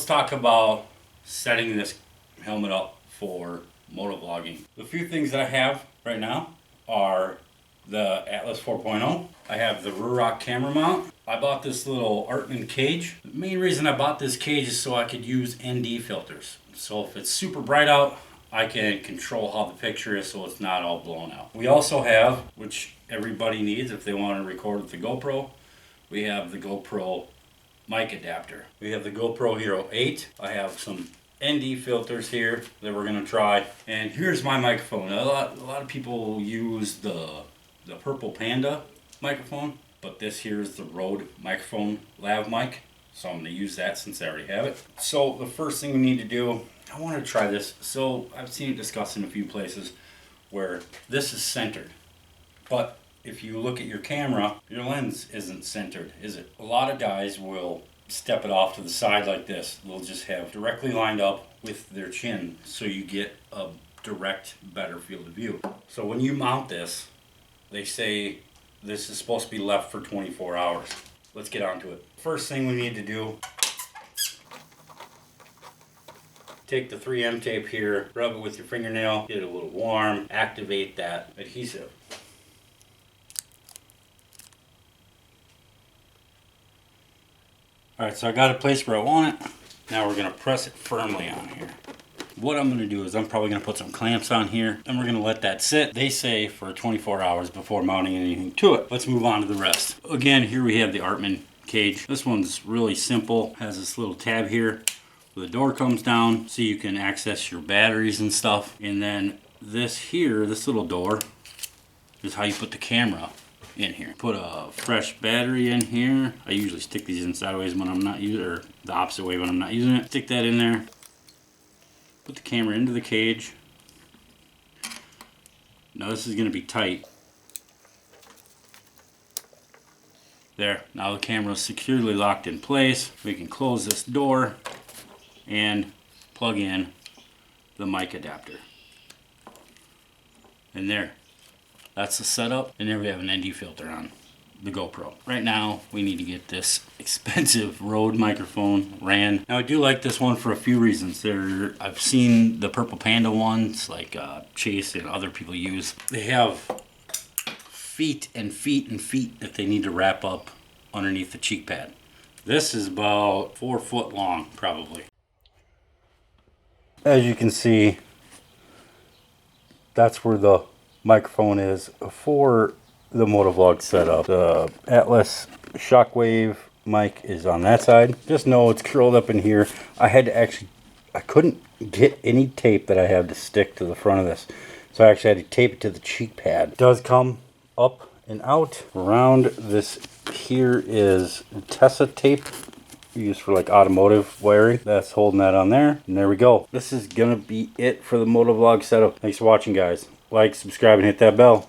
talk about setting this helmet up for motovlogging. The few things that I have right now are the Atlas 4.0. I have the Ruroc camera mount. I bought this little Artman cage. The main reason I bought this cage is so I could use ND filters. So if it's super bright out, I can control how the picture is so it's not all blown out. We also have, which everybody needs if they want to record with the GoPro, we have the GoPro mic adapter. We have the GoPro Hero 8. I have some ND filters here that we're going to try. And here's my microphone. A lot of people use the Purple Panda microphone, but this here is the Rode microphone lav mic. So I'm going to use that since I already have it. So the first thing we need to do, I want to try this. So I've seen it discussed in a few places where this is centered. But if you look at your camera, your lens isn't centered, is it? A lot of guys will step it off to the side like this. They'll just have directly lined up with their chin so you get a direct, better field of view. So when you mount this, they say this is supposed to be left for 24 hours. Let's get on to it. First thing we need to do, take the 3M tape here, rub it with your fingernail, get it a little warm, activate that adhesive. Alright, so I got it placed where I want it. Now we're going to press it firmly on here. What I'm going to do is I'm probably going to put some clamps on here and we're going to let that sit. They say for 24 hours before mounting anything to it. Let's move on to the rest. Again, here we have the Artman cage. This one's really simple. Has this little tab here where the door comes down so you can access your batteries and stuff. And then this here, this little door, is how you put the camera in here. Put a fresh battery in here. I usually stick these in sideways when I'm not using it, or the opposite way when I'm not using it. Stick that in there. Put the camera into the cage. Now this is going to be tight. There. Now the camera is securely locked in place. We can close this door and plug in the mic adapter. And there. That's the setup, and there we have an ND filter on the GoPro. Right now, we need to get this expensive Rode microphone ran. Now, I do like this one for a few reasons. I've seen the Purple Panda ones, like Chase and other people use. They have feet and feet and feet that they need to wrap up underneath the cheek pad. This is about 4 foot long, probably. As you can see, that's where the microphone is for the Motovlog setup. The Atlas Shockwave mic is on that side. Just know it's curled up in here. I couldn't get any tape that I have to stick to the front of this, so I actually had to tape it to the cheek pad. It does come up and out. Around this here is Tessa tape used for like automotive wiring. That's holding that on there, and there we go. This is gonna be it for the Motovlog setup. Thanks for watching, guys. Like, subscribe, and hit that bell.